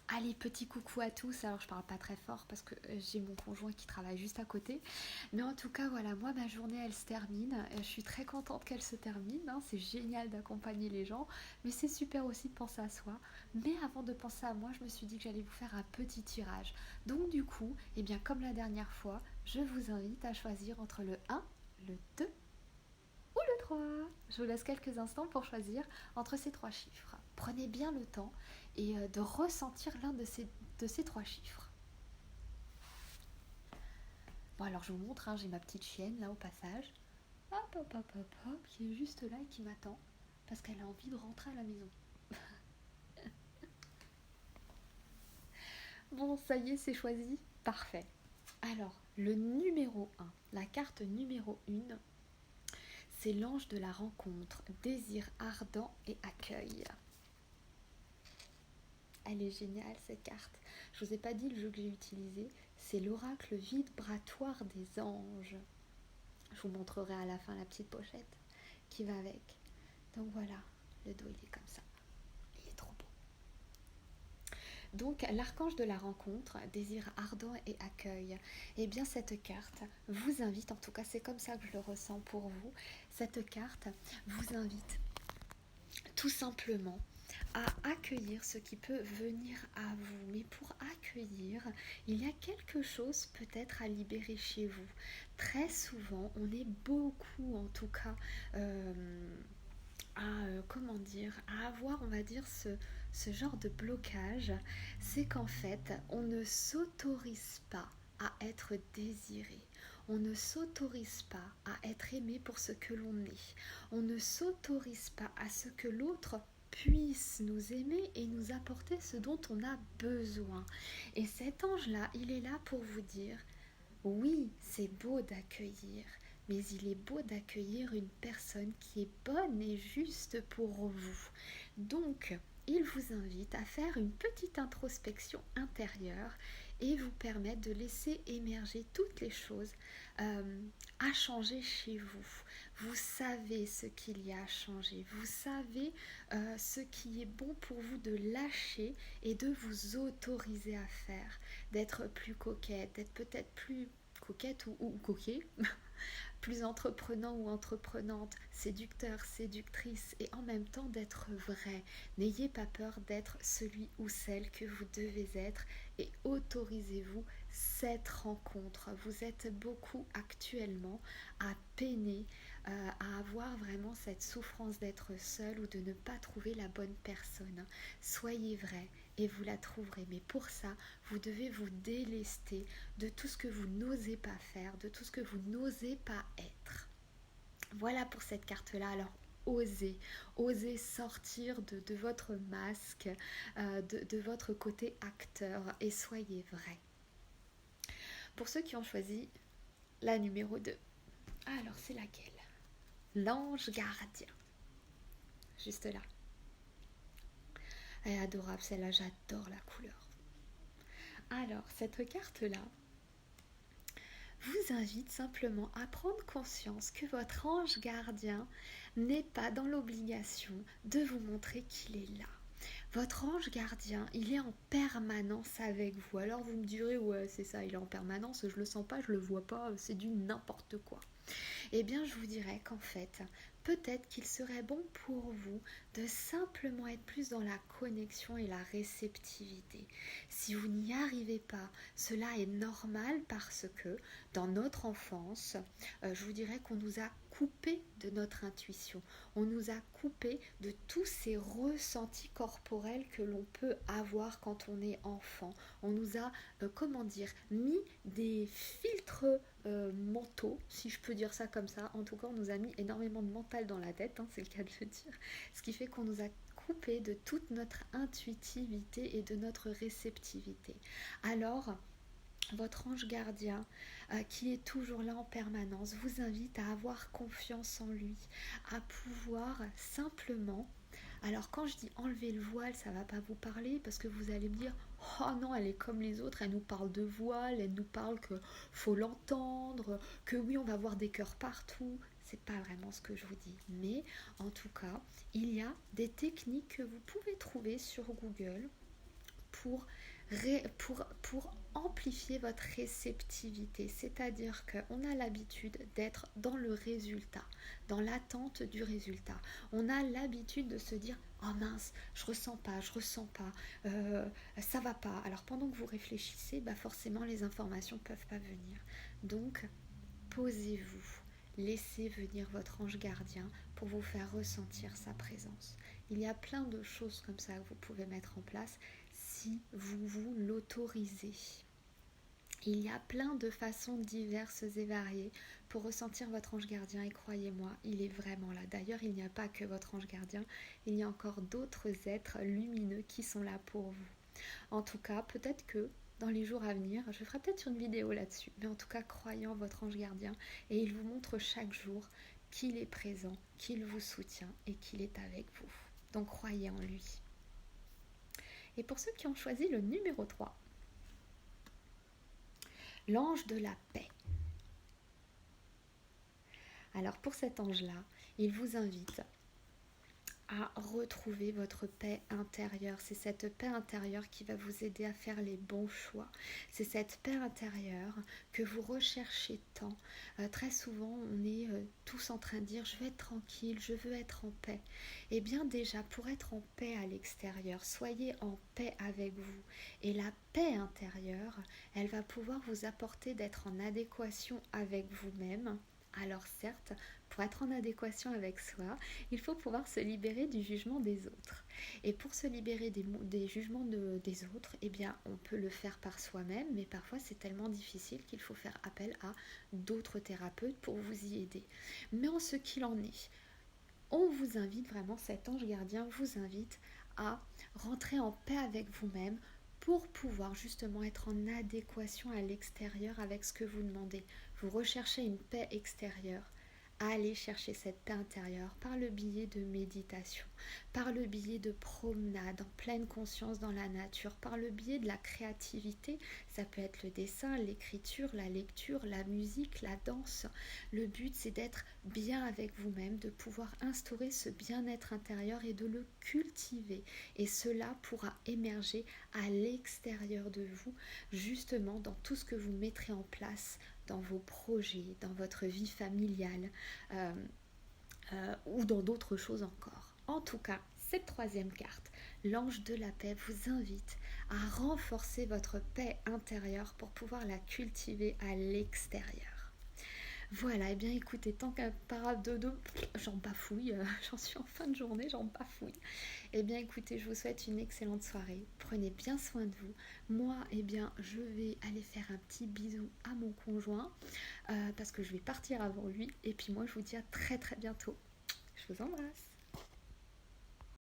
Allez, petit coucou à tous. Alors, je parle pas très fort parce que j'ai mon conjoint qui travaille juste à côté. Mais en tout cas, voilà, moi, ma journée, elle se termine. Je suis très contente qu'elle se termine, hein. C'est génial d'accompagner les gens. Mais c'est super aussi de penser à soi. Mais avant de penser à moi, je me suis dit que j'allais vous faire un petit tirage. Donc, du coup, eh bien, comme la dernière fois, je vous invite à choisir entre le 1, le 2 ou le 3. Je vous laisse quelques instants pour choisir entre ces trois chiffres. Prenez bien le temps et de ressentir l'un de ces trois chiffres. Bon, alors je vous montre, hein, j'ai ma petite chienne là au passage. Hop, hop, hop, hop, hop, qui est juste là et qui m'attend parce qu'elle a envie de rentrer à la maison. Bon, ça y est, c'est choisi. Parfait. Alors, le numéro 1, la carte numéro 1, c'est l'ange de la rencontre, désir ardent et accueil. Elle est géniale cette carte. Je vous ai pas dit le jeu que j'ai utilisé, c'est l'oracle vibratoire des anges. Je vous montrerai à la fin la petite pochette qui va avec. Donc voilà, le dos il est comme ça. Il est trop beau. Donc l'archange de la rencontre, désir ardent et accueil. Et bien cette carte vous invite, en tout cas c'est comme ça que je le ressens pour vous, cette carte vous invite tout simplement à accueillir ce qui peut venir à vous. Mais pour accueillir, il y a quelque chose peut-être à libérer chez vous. Très souvent, on est beaucoup en tout cas comment dire, à avoir, on va dire, ce genre de blocage. C'est qu'en fait, on ne s'autorise pas à être désiré. On ne s'autorise pas à être aimé pour ce que l'on est. On ne s'autorise pas à ce que l'autre puisse nous aimer et nous apporter ce dont on a besoin. Et cet ange-là, il est là pour vous dire, oui, c'est beau d'accueillir, mais il est beau d'accueillir une personne qui est bonne et juste pour vous. Donc, il vous invite à faire une petite introspection intérieure et vous permettre de laisser émerger toutes les choses à changer chez vous. Vous savez ce qu'il y a à changer, vous savez ce qui est bon pour vous de lâcher et de vous autoriser à faire, d'être plus coquette, d'être peut-être plus coquette ou coquet, plus entreprenant ou entreprenante, séducteur, séductrice, et en même temps d'être vrai. N'ayez pas peur d'être celui ou celle que vous devez être et autorisez-vous cette rencontre. Vous êtes beaucoup actuellement à peiner, à avoir vraiment cette souffrance d'être seul ou de ne pas trouver la bonne personne. Soyez vrai et vous la trouverez. Mais pour ça, vous devez vous délester de tout ce que vous n'osez pas faire, de tout ce que vous n'osez pas être. Voilà pour cette carte-là. Alors, osez sortir de votre masque, de votre côté acteur et soyez vrai. Pour ceux qui ont choisi la numéro 2, alors c'est laquelle? L'ange gardien. Juste là. Elle est adorable celle-là, j'adore la couleur. Alors, cette carte-là vous invite simplement à prendre conscience que votre ange gardien n'est pas dans l'obligation de vous montrer qu'il est là. Votre ange gardien, il est en permanence avec vous. Alors vous me direz, ouais c'est ça, il est en permanence, je le sens pas, je le vois pas, c'est du n'importe quoi. Eh bien je vous dirais qu'en fait, peut-être qu'il serait bon pour vous de simplement être plus dans la connexion et la réceptivité. Si vous n'y arrivez pas, cela est normal parce que dans notre enfance, je vous dirais qu'on nous a coupé de notre intuition. On nous a coupé de tous ces ressentis corporels que l'on peut avoir quand on est enfant. On nous a, mis des filtres mentaux, si je peux dire ça comme ça. En tout cas, on nous a mis énormément de mental dans la tête, hein, c'est le cas de le dire. Ce qui fait qu'on nous a coupé de toute notre intuitivité et de notre réceptivité. Alors, votre ange gardien, qui est toujours là en permanence, vous invite à avoir confiance en lui, à pouvoir simplement... Alors quand je dis enlever le voile, ça va pas vous parler parce que vous allez me dire oh non, elle est comme les autres, elle nous parle de voile, elle nous parle que faut l'entendre, que oui, on va voir des cœurs partout. C'est pas vraiment ce que je vous dis, mais en tout cas, il y a des techniques que vous pouvez trouver sur Google pour amplifier votre réceptivité. C'est-à-dire qu'on a l'habitude d'être dans le résultat, dans l'attente du résultat. On a l'habitude de se dire « Oh mince, je ressens pas, ça va pas ». Alors pendant que vous réfléchissez, forcément les informations peuvent pas venir. Donc, posez-vous. Laissez venir votre ange gardien pour vous faire ressentir sa présence. Il y a plein de choses comme ça que vous pouvez mettre en place si vous l'autorisez. Il y a plein de façons diverses et variées pour ressentir votre ange gardien et croyez-moi, il est vraiment là. D'ailleurs, il n'y a pas que votre ange gardien, il y a encore d'autres êtres lumineux qui sont là pour vous. En tout cas, peut-être que dans les jours à venir, je ferai peut-être une vidéo là-dessus, mais en tout cas, croyez en votre ange gardien et il vous montre chaque jour qu'il est présent, qu'il vous soutient et qu'il est avec vous. Donc croyez en lui. Et pour ceux qui ont choisi le numéro 3, l'ange de la paix. Alors pour cet ange-là, il vous invite à retrouver votre paix intérieure. C'est cette paix intérieure qui va vous aider à faire les bons choix. C'est cette paix intérieure que vous recherchez tant. Très souvent, on est tous en train de dire « je veux être tranquille, je veux être en paix ». Eh bien déjà, pour être en paix à l'extérieur, soyez en paix avec vous. Et la paix intérieure, elle va pouvoir vous apporter d'être en adéquation avec vous-même. Alors certes, pour être en adéquation avec soi, il faut pouvoir se libérer du jugement des autres. Et pour se libérer des jugements des autres, eh bien, on peut le faire par soi-même, mais parfois c'est tellement difficile qu'il faut faire appel à d'autres thérapeutes pour vous y aider. Mais en ce qu'il en est, on vous invite vraiment, cet ange gardien vous invite à rentrer en paix avec vous-même pour pouvoir justement être en adéquation à l'extérieur avec ce que vous demandez. Vous recherchez une paix extérieure. Allez chercher cette paix intérieure par le biais de méditation, par le biais de promenade en pleine conscience dans la nature, par le biais de la créativité. Ça peut être le dessin, l'écriture, la lecture, la musique, la danse. Le but, c'est d'être bien avec vous-même, de pouvoir instaurer ce bien-être intérieur et de le cultiver. Et cela pourra émerger à l'extérieur de vous, justement dans tout ce que vous mettrez en place dans vos projets, dans votre vie familiale ou dans d'autres choses encore. En tout cas, cette troisième carte, l'ange de la paix, vous invite à renforcer votre paix intérieure pour pouvoir la cultiver à l'extérieur. Voilà, et bien écoutez, tant qu'un parade de dos, j'en bafouille, j'en suis en fin de journée, j'en bafouille. Eh bien écoutez, je vous souhaite une excellente soirée, prenez bien soin de vous. Moi, eh bien, je vais aller faire un petit bisou à mon conjoint, parce que je vais partir avant lui, et puis moi je vous dis à très très bientôt. Je vous embrasse.